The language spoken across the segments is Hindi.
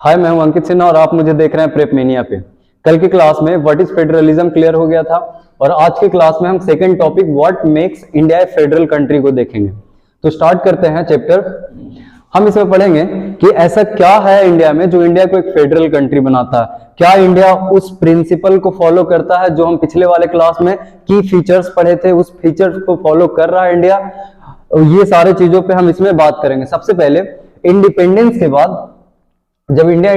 हाय, मैं हूं अंकित सिन्हा और आप मुझे देख रहे हैं प्रेप मेनिया पे। कल की क्लास में व्हाट इज फेडरलिज्म क्लियर हो गया था और आज की क्लास में हम second topic what makes India A federal country को देखेंगे। तो स्टार्ट करते हैं चैप्टर। हम इसमें पढ़ेंगे कि ऐसा क्या है इंडिया में जो इंडिया को एक फेडरल कंट्री बनाता है। क्या इंडिया उस प्रिंसिपल को फॉलो करता है जो हम पिछले वाले क्लास में की फीचर्स पढ़े थे, उस फीचर्स को फॉलो कर रहा है इंडिया। ये सारे चीजों पे हम इसमें बात करेंगे। सबसे पहले इंडिपेंडेंस के बाद, जब इंडिया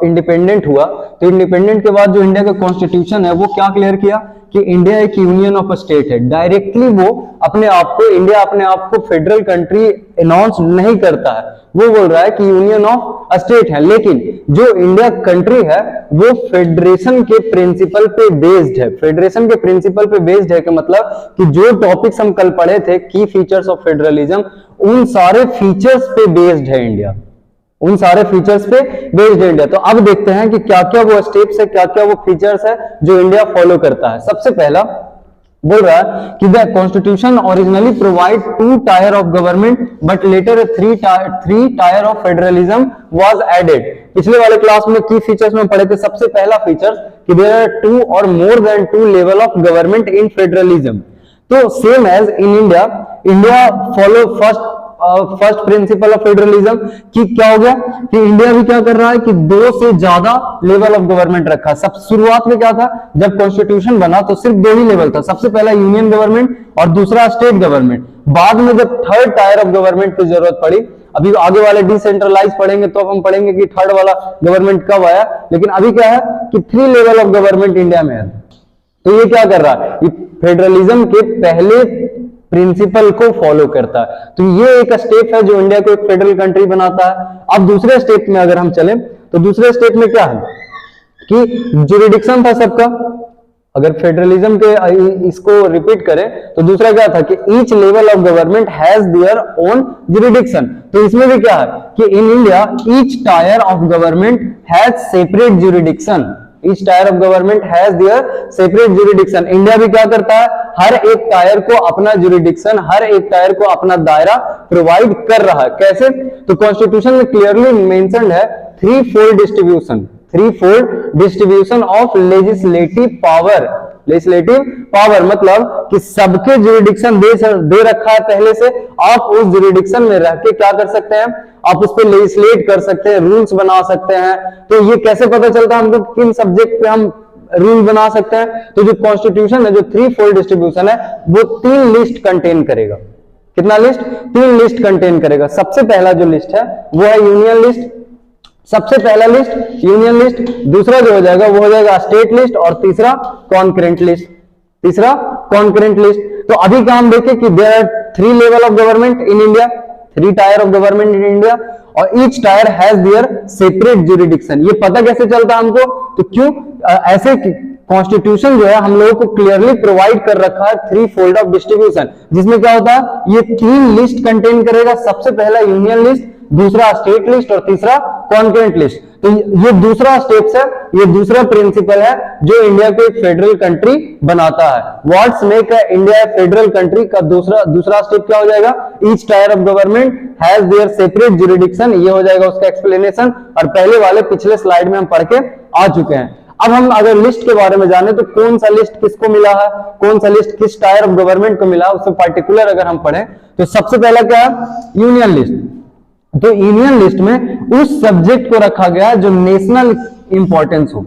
इंडिपेंडेंट हुआ तो इंडिपेंडेंट के बाद जो इंडिया का कॉन्स्टिट्यूशन है वो क्या क्लियर किया कि इंडिया एक यूनियन ऑफ स्टेट है। डायरेक्टली वो इंडिया अपने आप को फेडरल कंट्री अनाउंस नहीं करता है, वो बोल रहा है कि यूनियन ऑफ स्टेट है। लेकिन जो इंडिया कंट्री है वो फेडरेशन के प्रिंसिपल पे बेस्ड है। फेडरेशन के प्रिंसिपल पे बेस्ड है कि मतलब कि जो टॉपिक्स हम कल पढ़े थे की फीचर्स ऑफ फेडरलिज्म, उन सारे फीचर्स पे बेस्ड है इंडिया, उन सारे फीचर्स पे बेस्ड है इंडिया। तो अब देखते हैं कि क्या क्या वो स्टेप्स है, क्या क्या वो फीचर्स है जो इंडिया फॉलो करता है। सबसे पहला बोल रहा है कि the constitution originally provide 2 tier of government but later 3 tier of federalism was added. पिछले वाले क्लास में की फीचर्स में पढ़े थे। सबसे पहला फीचर कि देयर आर 2 और more than 2 level of government in federalism. तो same as in India follow first principle of federalism कि क्या हो गया कि इंडिया भी क्या कर रहा है कि 2 से ज्यादा लेवल ऑफ गवर्नमेंट रखा। सब शुरुआत में क्या था, जब कॉन्स्टिट्यूशन बना तो सिर्फ 2 ही लेवल था। सबसे पहला यूनियन गवर्नमेंट और दूसरा स्टेट गवर्नमेंट। बाद में जब थर्ड टायर ऑफ गवर्नमेंट की जरूरत पड़ी, अभी आगे वाले डिसेंट्रलाइज पढ़ेंगे तो हम पढ़ेंगे कि थर्ड वाला गवर्नमेंट कब आया, लेकिन अभी क्या है कि 3 लेवल ऑफ गवर्नमेंट इंडिया में है। तो ये क्या कर रहा है, ये फेडरलिज्म के पहले प्रिंसिपल को फॉलो करता है। तो ये एक स्टेप है जो इंडिया को एक फेडरल कंट्री बनाता है। अब दूसरे स्टेप में अगर हम चलें तो दूसरे स्टेप में क्या है कि जुरिडिक्शन था सबका। अगर फेडरलिज्म के इसको रिपीट करें तो दूसरा क्या था कि each level of government has their own jurisdiction. तो इसमें भी क्या है कि in India each tyre of government has separate jurisdiction. Each tier of government has their separate jurisdiction। India भी क्या करता है, हर एक टायर को अपना जुरिडिक्शन, हर एक टायर को अपना दायरा प्रोवाइड कर रहा है। कैसे, तो कॉन्स्टिट्यूशन में क्लियरली मेंशन्ड है three-fold distribution of legislative power. मतलब कि सबके जुरिडिक्शन दे रखा है पहले से। आप उस जुरिडिक्शन में रह के क्या कर सकते हैं, आप उस पर लेजिस्लेट कर सकते हैं, रूल्स बना सकते हैं। तो ये कैसे पता चलता है हमको किन सब्जेक्ट पे हम रूल बना सकते हैं। तो जो कॉन्स्टिट्यूशन है, जो 3-फोल्ड डिस्ट्रीब्यूशन है, वो 3 लिस्ट कंटेन करेगा। कितना लिस्ट, 3 लिस्ट कंटेन करेगा। सबसे पहला जो लिस्ट है वो है यूनियन लिस्ट। सबसे पहला लिस्ट यूनियन लिस्ट, दूसरा जो हो जाएगा वो हो जाएगा स्टेट लिस्ट और तीसरा कॉन्करेंट लिस्ट। तो अभी का हम देखें कि there are 3 level of government in India, 3 tier of government in India और each tier has their separate jurisdiction. ये पता कैसे चलता हमको, तो क्यों ऐसे कॉन्स्टिट्यूशन जो है हम लोगों को क्लियरली प्रोवाइड कर रखा है 3-फोल्ड ऑफ डिस्ट्रीब्यूशन, जिसमें क्या होता है ये 3 लिस्ट कंटेन करेगा। सबसे पहला यूनियन लिस्ट, दूसरा स्टेट लिस्ट और तीसरा कॉन्करेंट लिस्ट। तो ये दूसरा स्टेप्स है, ये दूसरा प्रिंसिपल है जो इंडिया को एक फेडरल कंट्री बनाता है। What's make India federal country का दूसरा स्टेप क्या हो जाएगा, each tyre of government has their separate jurisdiction. ये हो जाएगा उसका एक्सप्लेनेशन और पहले वाले पिछले स्लाइड में हम पढ़ के आ चुके हैं। अब हम अगर लिस्ट के बारे में जाने तो कौन सा लिस्ट किसको मिला है, कौन सा लिस्ट किस टायर ऑफ गवर्नमेंट को मिला, उससे पार्टिकुलर अगर हम पढ़ें तो सबसे पहला क्या है, यूनियन लिस्ट। तो यूनियन लिस्ट में उस सब्जेक्ट को रखा गया है जो नेशनल इंपॉर्टेंस हो,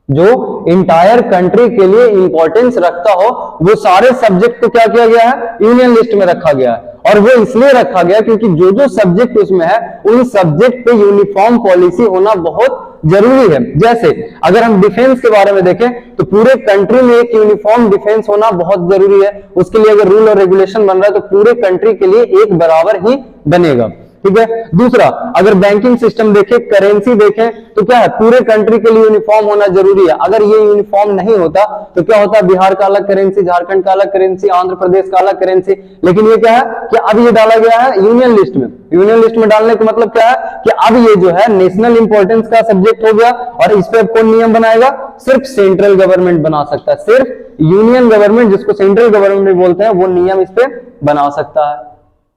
जो इंटायर कंट्री के लिए इंपॉर्टेंस रखता हो, वो सारे सब्जेक्ट को क्या किया गया है, यूनियन लिस्ट में रखा गया है। और वो इसलिए रखा गया क्योंकि जो जो सब्जेक्ट उसमें है उन सब्जेक्ट पे यूनिफॉर्म पॉलिसी होना बहुत जरूरी है। जैसे अगर हम डिफेंस के बारे में देखें तो पूरे कंट्री में एक यूनिफॉर्म डिफेंस होना बहुत जरूरी है। उसके लिए अगर रूल और रेगुलेशन बन रहा है तो पूरे कंट्री के लिए एक बराबर ही बनेगा। ठीक है। दूसरा, अगर बैंकिंग सिस्टम देखें, करेंसी देखें तो क्या है, पूरे कंट्री के लिए यूनिफॉर्म होना जरूरी है। अगर ये यूनिफॉर्म नहीं होता तो क्या होता है, बिहार का अलग करेंसी, झारखंड का अलग करेंसी, आंध्र प्रदेश का अलग करेंसी। लेकिन ये क्या है कि अब ये डाला गया है यूनियन लिस्ट में। यूनियन लिस्ट में डालने का मतलब क्या है कि अब ये जो है नेशनल इंपॉर्टेंस का सब्जेक्ट हो गया और इस पे अब कौन नियम बनाएगा, सिर्फ सेंट्रल गवर्नमेंट बना सकता है। सिर्फ यूनियन गवर्नमेंट, जिसको सेंट्रल गवर्नमेंट बोलते हैं, वो नियम इस पे बना सकता है।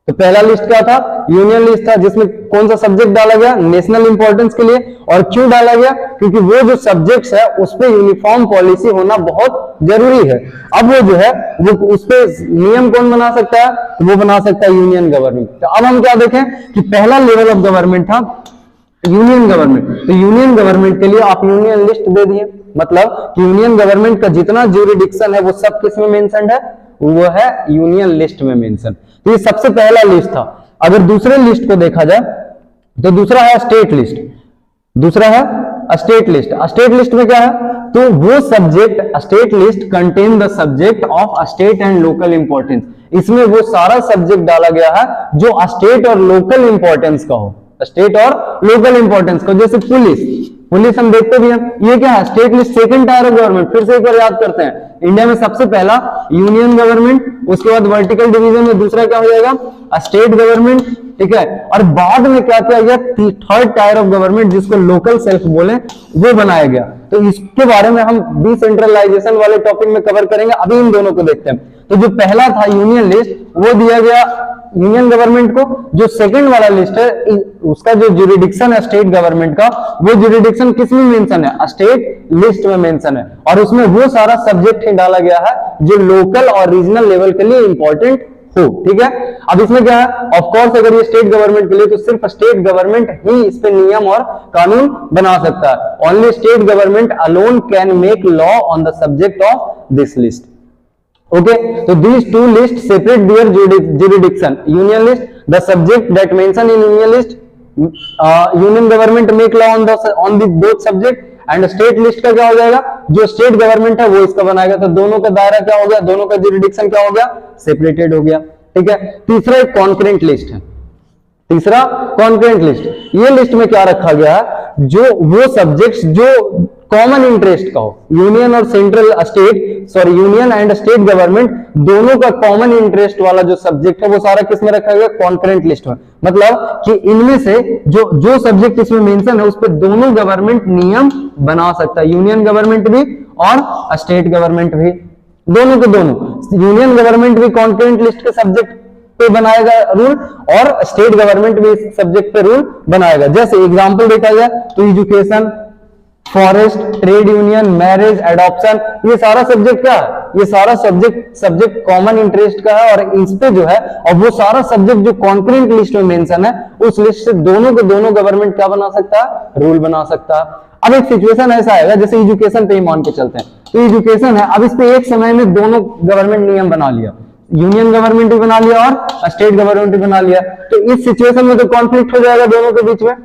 तो पहला लिस्ट क्या था, यूनियन लिस्ट था, जिसमें कौन सा सब्जेक्ट डाला गया, नेशनल इंपॉर्टेंस के लिए। और क्यों डाला गया, क्योंकि वो जो सब्जेक्ट्स है उस पे यूनिफॉर्म पॉलिसी होना बहुत जरूरी है। अब वो जो है वो उस पे नियम कौन बना सकता है, तो वो बना सकता है यूनियन गवर्नमेंट। तो अब हम क्या देखें कि पहला लेवल ऑफ गवर्नमेंट था यूनियन गवर्नमेंट। तो यूनियन गवर्नमेंट के लिए आप यूनियन लिस्ट दे दिए, मतलब कि यूनियन गवर्नमेंट का जितना ज्यूरिडिक्शन है वो सब किस में मेंशन्ड है, वो है यूनियन लिस्ट में मेंशन। तो ये सबसे पहला लिस्ट था। अगर दूसरे लिस्ट को देखा जाए तो दूसरा है स्टेट लिस्ट, दूसरा है स्टेट लिस्ट। स्टेट लिस्ट में क्या है, तो वो subject, state list contain the subject of state and local importance. इसमें वो सारा सब्जेक्ट डाला गया है जो स्टेट और लोकल इंपॉर्टेंस का हो, स्टेट और लोकल इंपॉर्टेंस का। जैसे पुलिस हम देखते भी हैं, ये क्या है, state list second tier of government. फिर से एक बार याद करते हैं, इंडिया में सबसे पहला यूनियन गवर्नमेंट, उसके बाद वर्टिकल डिवीजन में दूसरा क्या हो जाएगा, स्टेट गवर्नमेंट, ठीक है। और बाद में क्या किया गया, थर्ड टायर ऑफ गवर्नमेंट जिसको लोकल सेल्फ बोले, वो बनाया गया। तो इसके बारे में हम डिसेंट्रलाइजेशन वाले टॉपिक में कवर करेंगे। अभी इन दोनों को देखते हैं। तो जो पहला था यूनियन लिस्ट, वो दिया गया यूनियन गवर्नमेंट को। जो सेकंड वाला लिस्ट है उसका जो ज्यूरिडिक्शन है स्टेट गवर्नमेंट का, वो ज्यूरिडिक्शन किस में मेंशन है, स्टेट लिस्ट में मेंशन है। और उसमें वो सारा सब्जेक्ट ही डाला गया है जो लोकल और रीजनल लेवल के लिए इंपॉर्टेंट हो, ठीक है। अब इसमें क्या है, ऑफ कोर्स अगर ये स्टेट गवर्नमेंट के लिए, तो सिर्फ स्टेट गवर्नमेंट ही इस पे नियम और कानून बना सकता है। Only state government alone can make law on the subject of this list. Okay, so these two lists separate their jurisdiction. Union list, the subject that mentioned in union list, union government make law on the both subject, and state list का क्या हो जाएगा, जो स्टेट गवर्नमेंट है वो इसका बनाएगा। तो दोनों का दायरा क्या हो गया, दोनों का jurisdiction क्या हो गया, सेपरेटेड हो गया, ठीक है। तीसरा एक कॉन्करेंट लिस्ट है, तीसरा कॉन्करेंट लिस्ट। ये लिस्ट में क्या रखा गया है, जो वो सब्जेक्ट्स जो कॉमन इंटरेस्ट का हो, यूनियन और central state, sorry union and state government दोनों का कॉमन इंटरेस्ट वाला जो सब्जेक्ट है वो सारा किस में रखा गया, कॉन्करेंट लिस्ट में। मतलब कि इनमें से जो सब्जेक्ट इसमें मेंशन है उस पर दोनों गवर्नमेंट नियम बना सकता है, यूनियन गवर्नमेंट भी और स्टेट गवर्नमेंट भी, दोनों के दोनों। यूनियन गवर्नमेंट भी कॉन्करेंट लिस्ट के सब्जेक्ट पे बनाएगा रूल, और स्टेट गवर्नमेंट भी इस सब्जेक्ट पे रूल बनाएगा। जैसे एग्जांपल देखा जाए तो education, forest, trade union, marriage, adoption, ये सारा सब्जेक्ट क्या है, ये सारा सब्जेक्ट कॉमन इंटरेस्ट का है। और इस पे जो है, और वो सारा सब्जेक्ट जो कॉन्करेंट लिस्ट में मेंशन है, उस लिस्ट से दोनों के दोनों गवर्नमेंट क्या बना सकता है, रूल बना सकता है। अब एक सिचुएशन ऐसा आएगा, जैसे एजुकेशन पे ही मान के चलते हैं, तो एजुकेशन है, अब इस पे एक समय में दोनों गवर्नमेंट नियम बना लिया, यूनियन गवर्नमेंट भी बना लिया और स्टेट गवर्नमेंट भी बना लिया। तो इस सिचुएशन में तो कॉन्फ्लिक्ट हो जाएगा दोनों के बीच में।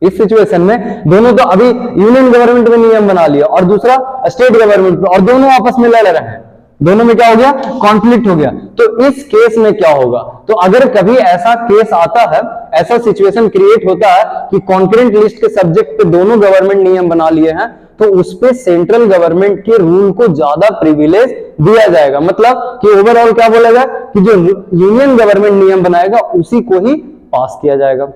इस सिचुएशन में दोनों तो अभी यूनियन गवर्नमेंट में नियम बना लिया और दूसरा स्टेट गवर्नमेंट में, और दोनों आपस में लड़ रहे हैं, दोनों में क्या हो गया, कॉन्फ्लिक्ट हो गया। तो इस केस में क्या होगा, तो अगर कभी ऐसा केस आता है, ऐसा सिचुएशन क्रिएट होता है कि कॉन्करेंट लिस्ट के सब्जेक्ट पे दोनों गवर्नमेंट नियम बना लिए हैं, तो उस पे सेंट्रल गवर्नमेंट के रूल को ज्यादा प्रिविलेज दिया जाएगा। मतलब कि ओवरऑल क्या बोलेगा कि जो यूनियन गवर्नमेंट नियम बनाएगा उसी को ही पास किया जाएगा।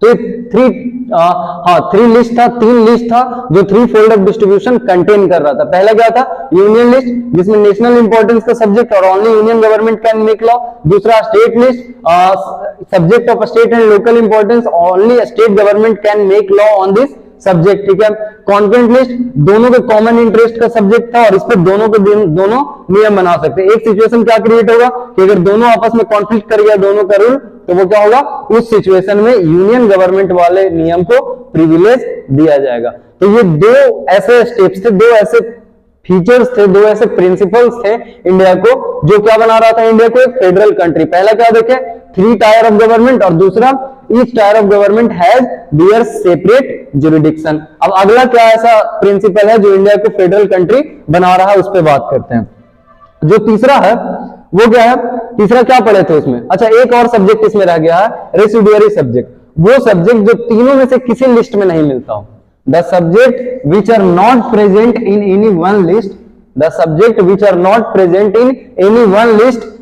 तो थ्री लिस्ट था, तीन लिस्ट था जो three fold of distribution contain कर रहा था। पहला क्या था, यूनियन लिस्ट जिसमें नेशनल इंपॉर्टेंस का सब्जेक्ट और only union government can make law. दूसरा state list, subject of state and local importance, only state government can make law on this subject, ठीक है। कॉन्करेंट लिस्ट दोनों के कॉमन इंटरेस्ट का सब्जेक्ट था और इस पर दोनों के दोनों नियम बना सकते हैं। एक सिचुएशन क्या क्रिएट होगा कि अगर दोनों आपस में कॉन्फ्लिक्ट कर गया दोनों का रूल, तो वो क्या होगा, उस सिचुएशन में यूनियन गवर्नमेंट वाले नियम को प्रिविलेज दिया जाएगा। तो ये दो ऐसे स्टेप्स थे, दो ऐसे फीचर्स थे, दो ऐसे प्रिंसिपल्स थे इंडिया को, जो क्या बना रहा था इंडिया को एक फेडरल कंट्री। पहला क्या देखे, थ्री टायर ऑफ गवर्नमेंट, और दूसरा each tyre of government has their separate jurisdiction. अब अगला क्या ऐसा प्रिंसिपल है जो इंडिया को फेडरल कंट्री बना रहा है, उस पर बात करते हैं। जो तीसरा है वो क्या है, तीसरा क्या पढ़े थे उसमें, अच्छा एक और सब्जेक्ट इसमें रह गया है, रेसिडुअरी सब्जेक्ट। वो सब्जेक्ट जो तीनों में से किसी लिस्ट में नहीं मिलता हो, the subject which are not present in any one list, the subject which are not present in any one list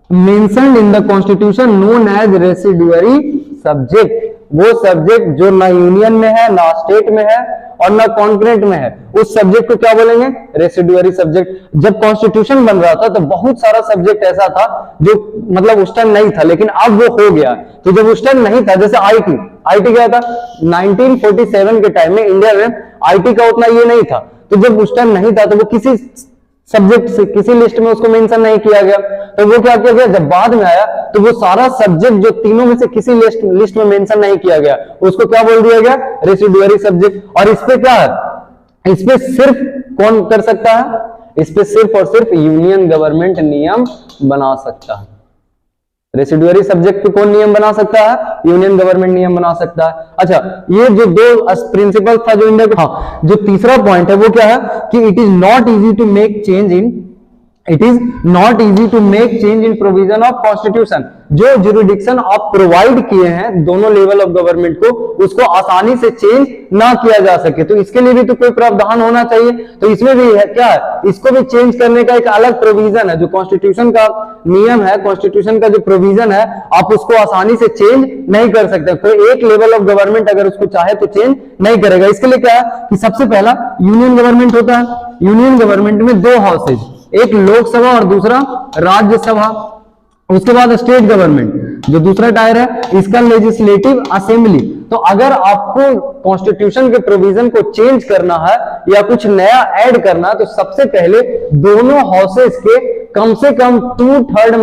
mentioned in the constitution known as residuary subject. वो सब्जेक्ट जो ना यूनियन में है ना स्टेट में है और ना कॉन्करेंट में है, उस सब्जेक्ट को क्या बोलेंगे? Residuary subject. जब कॉन्स्टिट्यूशन बन रहा था तो बहुत सारा सब्जेक्ट ऐसा था जो मतलब उस टाइम नहीं था, लेकिन अब वो हो गया। तो जब उस टाइम नहीं था, जैसे आईटी, आईटी क्या था 1947 के टाइम में इंडिया में आईटी का उतना ये नहीं था, तो जब उस टाइम नहीं था तो वो किसी सब्जेक्ट से किसी लिस्ट में उसको मेंशन नहीं किया गया, तो वो क्या किया गया, जब बाद में आया तो वो सारा सब्जेक्ट जो तीनों में से किसी लिस्ट में मेंशन नहीं किया गया, उसको क्या बोल दिया गया? Residuary subject. और इस पे क्या है, इस पे सिर्फ कौन कर सकता है? इस पे सिर्फ और सिर्फ यूनियन गवर्नमेंट नियम बना सकता है। रेसिडुअरी सब्जेक्ट पे कौन नियम बना सकता है? यूनियन गवर्नमेंट नियम बना सकता है। अच्छा, ये जो दो प्रिंसिपल था जो इंडिया का, हाँ, जो तीसरा पॉइंट है वो क्या है कि it is not easy to make change in provision of constitution. जो जुरिडिक्शन आप प्रोवाइड किए हैं दोनों लेवल ऑफ गवर्नमेंट को, उसको आसानी से चेंज ना किया जा सके, तो इसके लिए भी तो कोई प्रावधान होना चाहिए। तो इसमें भी है क्या है, इसको भी चेंज करने का एक अलग प्रोविजन है। जो कॉन्स्टिट्यूशन का नियम है, कॉन्स्टिट्यूशन का जो प्रोविजन है, आप उसको आसानी से चेंज नहीं कर सकते। कोई एक लेवल ऑफ गवर्नमेंट अगर उसको चाहे तो चेंज नहीं करेगा। इसके लिए क्या है कि सबसे पहला यूनियन गवर्नमेंट होता है। यूनियन गवर्नमेंट में दो हाउसेज, एक लोकसभा और दूसरा राज्यसभा। उसके बाद स्टेट गवर्नमेंट जो दूसरा टायर है, इसका लेजिस्लेटिव असेंबली। तो अगर आपको कॉन्स्टिट्यूशन के प्रोविजन को चेंज करना है या कुछ नया ऐड करना है, तो सबसे पहले दोनों हाउसेस के कम से कम 2/3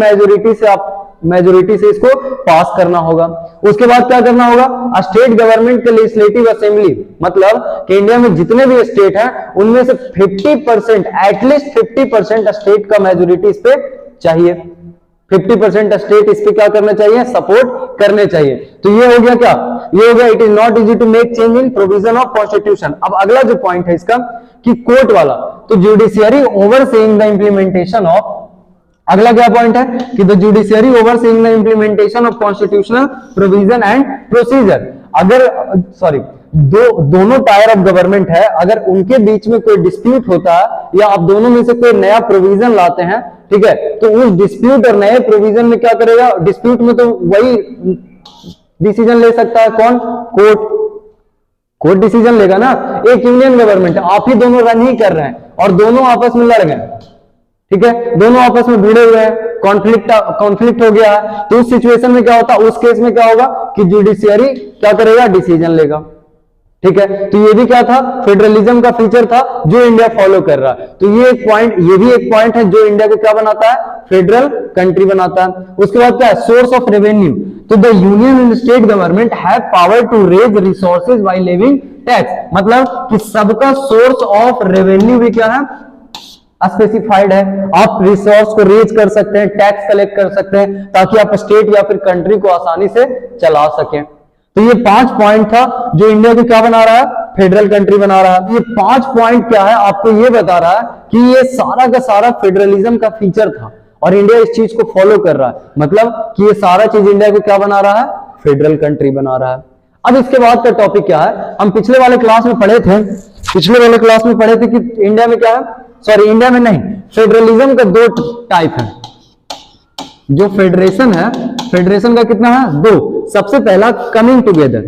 मेजोरिटी से इसको पास करना होगा। उसके बाद क्या करना होगा, स्टेट गवर्नमेंट के लेजिस्लेटिव असेंबली, मतलब कि इंडिया में जितने भी स्टेट हैं उनमें से 50%, एटलीस्ट 50% स्टेट का मेजोरिटी इस पे चाहिए। 50% स्टेट इस पे क्या करना चाहिए, सपोर्ट करने चाहिए। तो ये हो गया क्या, ये हो गया it is not easy to make change in provision of constitution. अब अगला जो पॉइंट है इसका कि कोर्ट वाला, तो judiciary overseeing the implementation of, अगला क्या पॉइंट है कि the judiciary overseeing the implementation of constitutional provision and procedure. अगर दोनों टायर ऑफ गवर्नमेंट है, अगर उनके बीच में कोई डिस्प्यूट होता है या आप दोनों में से कोई नया प्रोविजन लाते हैं, ठीक है, तो उस डिस्प्यूट और नए प्रोविजन में क्या करेगा, डिस्प्यूट में तो वही डिसीजन ले सकता है कौन, कोर्ट डिसीजन लेगा ना। एक यूनियन गवर्नमेंट, आप ही दोनों रन ही कर रहे हैं और दोनों आपस में लड़ गए, ठीक है, दोनों आपस में भिड़े हुए हैं, कॉन्फ्लिक्ट हो गया है, तो उस सिचुएशन में क्या होता है, उस केस में क्या होगा कि जुडिशियरी क्या करेगा, डिसीजन लेगा। ठीक है, तो ये भी क्या था, फेडरलिज्म का फीचर था जो इंडिया फॉलो कर रहा है। तो ये एक पॉइंट, ये भी एक पॉइंट है जो इंडिया को क्या बनाता है, फेडरल कंट्री बनाता है। उसके बाद क्या है, सोर्स ऑफ रेवेन्यू। तो the union and state government have power to raise resources by levying tax, मतलब कि सबका सोर्स ऑफ रेवेन्यू भी क्या है, स्पेसिफाइड है। आप रिसोर्स को रेज कर सकते हैं, टैक्स कलेक्ट कर सकते हैं, ताकि आप स्टेट या फिर कंट्री को आसानी से चला सकें। तो ये 5 पॉइंट था जो इंडिया को क्या बना रहा है, फेडरल कंट्री बना रहा है। ये 5 पॉइंट क्या है, आपको ये बता रहा है कि ये सारा का सारा फेडरलिज्म का फीचर था और इंडिया इस चीज को फॉलो कर रहा है, मतलब कि ये सारा चीज इंडिया को क्या बना रहा है, फेडरल कंट्री बना रहा है। अब इसके बाद का टॉपिक क्या है, हम पिछले वाले क्लास में पढ़े थे कि इंडिया में क्या है, सॉरी इंडिया में नहीं, फेडरलिज्म का 2 टाइप है। जो फेडरेशन है, फेडरेशन का कितना है, 2। सबसे पहला कमिंग टुगेदर,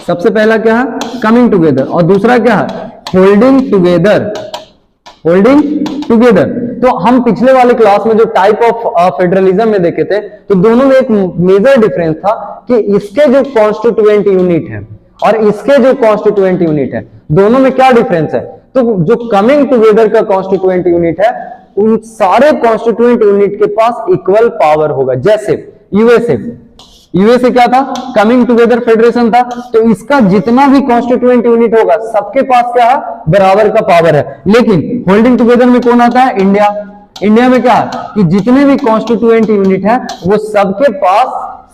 सबसे पहला क्या है, कमिंग टुगेदर, और दूसरा क्या है, होल्डिंग टुगेदर, होल्डिंग टुगेदर। तो हम पिछले वाले क्लास में जो टाइप ऑफ फेडरलिज्म में देखे थे, तो दोनों में एक मेजर डिफरेंस था कि इसके जो कॉन्स्टिट्यूएंट यूनिट है और इसके जो कॉन्स्टिट्यूएंट यूनिट है, दोनों में क्या डिफरेंस है। तो जो कमिंग टुगेदर का कॉन्स्टिट्यूएंट यूनिट है, उन सारे कॉन्स्टिट्यूएंट यूनिट के पास इक्वल पावर होगा। जैसे यूएसए क्या था, कमिंग टुगेदर फेडरेशन था, तो इसका जितना भी कॉन्स्टिट्यूएंट यूनिट होगा सबके पास क्या है, बराबर का पावर है। लेकिन होल्डिंग टुगेदर में कौन आता है, इंडिया में क्या है कि जितने भी कॉन्स्टिट्यूएंट यूनिट है वो सबके पास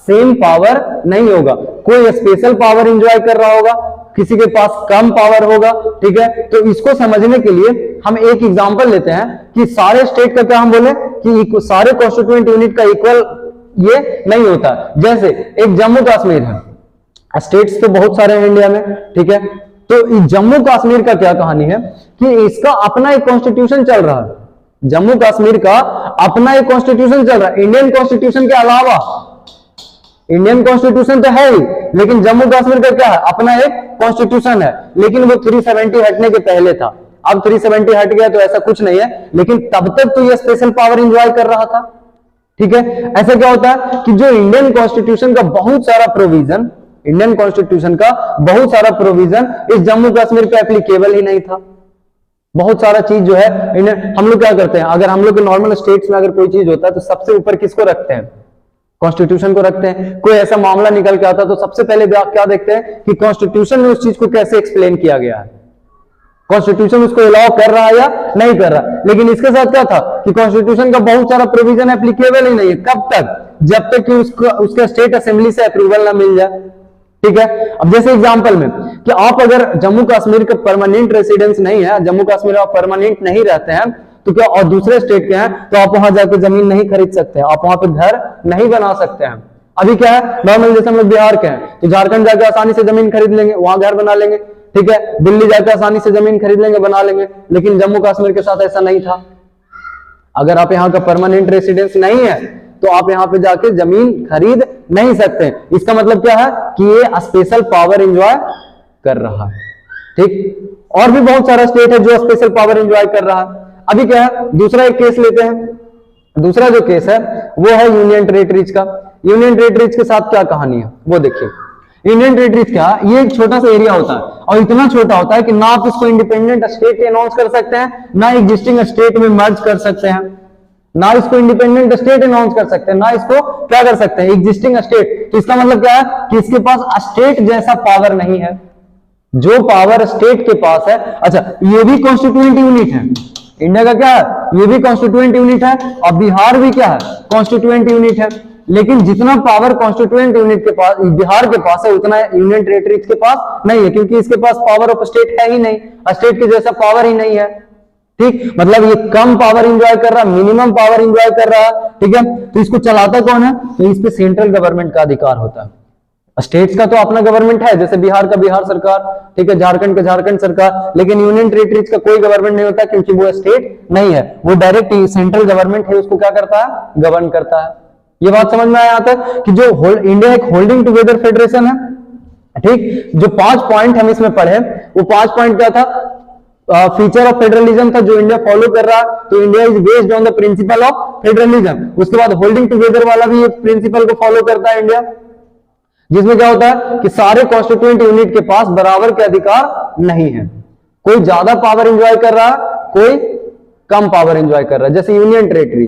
सेम पावर नहीं होगा, कोई स्पेशल पावर एंजॉय कर रहा होगा, किसी के पास कम पावर होगा। ठीक है, तो इसको समझने के लिए हम एक एग्जांपल लेते हैं कि सारे स्टेट का क्या हम बोले कि सारे कॉन्स्टिट्यूएंट यूनिट का इक्वल ये नहीं होता। जैसे एक जम्मू कश्मीर है, स्टेट्स तो बहुत सारे हैं इंडिया में, ठीक है, तो जम्मू कश्मीर का क्या कहानी है कि इसका अपना एक कॉन्स्टिट्यूशन चल रहा है, जम्मू कश्मीर का अपना एक कॉन्स्टिट्यूशन चल रहा है, इंडियन कॉन्स्टिट्यूशन के अलावा इंडियन कॉन्स्टिट्यूशन तो है ही, लेकिन जम्मू कश्मीर का क्या है, अपना एक कॉन्स्टिट्यूशन है, लेकिन वो 370 हटने के पहले था। अब 370 हट गया तो ऐसा कुछ नहीं है, लेकिन तब तक तो ये स्पेशल पावर एंजॉय कर रहा था। ठीक है, ऐसा क्या होता है कि जो इंडियन कॉन्स्टिट्यूशन का बहुत सारा प्रोविजन, इंडियन कॉन्स्टिट्यूशन का बहुत सारा प्रोविजन इस जम्मू कश्मीर पे एप्लीकेबल ही नहीं था। बहुत सारा चीज जो है हम लोग क्या करते हैं, अगर हम लोग के नॉर्मल स्टेट्स में अगर कोई चीज होता है तो सबसे ऊपर किसको रखते हैं, कॉन्स्टिट्यूशन को रखते हैं। कोई ऐसा मामला निकल के आता तो सबसे पहले क्या देखते हैं कि कॉन्स्टिट्यूशन में उस चीज को कैसे एक्सप्लेन किया गया है, कॉन्स्टिट्यूशन उसको अलाउ कर रहा है या नहीं कर रहा। लेकिन इसके साथ क्या था कि कॉन्स्टिट्यूशन का बहुत सारा प्रोविजन एप्लीकेबल ही नहीं है। कब तक, जब तक कि उसका स्टेट असेंबली से अप्रूवल ना मिल जाए। ठीक है, अब जैसे एग्जांपल में कि आप अगर जम्मू कश्मीर का परमानेंट रेसिडेंस नहीं है, जम्मू कश्मीर आप परमानेंट नहीं रहते हैं तो क्या, और दूसरे स्टेट के हैं तो आप वहां जाकर जमीन नहीं खरीद सकते, आप वहां पे घर नहीं बना सकते हैं। अभी क्या है, नॉर्मल जैसे हम लोग बिहार के हैं तो झारखंड जाकर आसानी से जमीन खरीद लेंगे, वहां घर बना लेंगे। ठीक है, दिल्ली जाकर आसानी से जमीन खरीद लेंगे, बना लेंगे। लेकिन जम्मू कश्मीर के साथ ऐसा नहीं था। अगर आप यहाँ का परमानेंट रेसिडेंस नहीं है तो आप यहाँ पे जाके जमीन खरीद नहीं सकते। इसका मतलब क्या है कि ये स्पेशल पावर एंजॉय कर रहा है। ठीक, और भी बहुत सारा स्टेट है जो स्पेशल पावर एंजॉय कर रहा है। अभी क्या है, दूसरा एक केस लेते हैं। दूसरा जो केस है वो है यूनियन टेरिटरीज का। यूनियन टेरिटरीज के साथ क्या कहानी है वो देखिए। यूनियन टेरिटरीज क्या, ये एक छोटा सा एरिया होता है और इतना छोटा होता है कि ना आप इसको इंडिपेंडेंट स्टेट अनाउंस कर सकते हैं, ना एग्जिस्टिंग स्टेट में मर्ज कर सकते हैं, ना इसको इंडिपेंडेंट स्टेट अनाउंस कर सकते हैं, ना इसको क्या कर सकते हैं, एग्जिस्टिंग स्टेट। तो इसका मतलब क्या है कि इसके पास स्टेट जैसा पावर नहीं है। जो पावर स्टेट के पास है, अच्छा ये भी कॉन्स्टिट्यूएंट यूनिट है, इंडिया का क्या है, ये भी कॉन्स्टिट्यूएंट यूनिट है, और बिहार भी क्या है, कॉन्स्टिट्यूएंट यूनिट है। लेकिन जितना पावर कॉन्स्टिट्यूएंट यूनिट के पास, बिहार के पास है, उतना यूनियन टेरिटरीज के पास नहीं है, क्योंकि इसके पास पावर ऑफ स्टेट है ही नहीं, स्टेट के जैसा पावर ही नहीं है। ठीक, मतलब ये कम पावर एंजॉय कर रहा, मिनिमम पावर एंजॉय कर रहा। ठीक है, तो इसको चलाता कौन है, तो इस पे सेंट्रल गवर्नमेंट का अधिकार होता है। स्टेट्स का तो अपना गवर्नमेंट है, जैसे बिहार का बिहार सरकार, ठीक है, झारखंड का झारखंड सरकार, लेकिन यूनियन टेरिटरीज का कोई गवर्नमेंट नहीं होता, क्योंकि वो स्टेट नहीं है, वो डायरेक्ट सेंट्रल गवर्नमेंट है, उसको क्या करता है, गवर्न करता है। ये बात समझ में आया था कि जो इंडिया एक होल्डिंग टुगेदर फेडरेशन है। ठीक, जो 5 पॉइंट हम इसमें पढ़े, वो 5 पॉइंट क्या था, फीचर ऑफ फेडरलिज्म था जो इंडिया फॉलो कर रहा। तो India is based on the principal of federalism. उसके बाद होल्डिंग टुगेदर वाला भी एक प्रिंसिपल को फॉलो करता है इंडिया, जिसमें क्या होता है कि सारे कॉन्स्टिट्यूएंट यूनिट के पास बराबर के अधिकार नहीं है, कोई ज्यादा पावर एंजॉय कर रहा, कोई कम पावर एंजॉय कर रहा है, जैसे यूनियन टेरिटरी।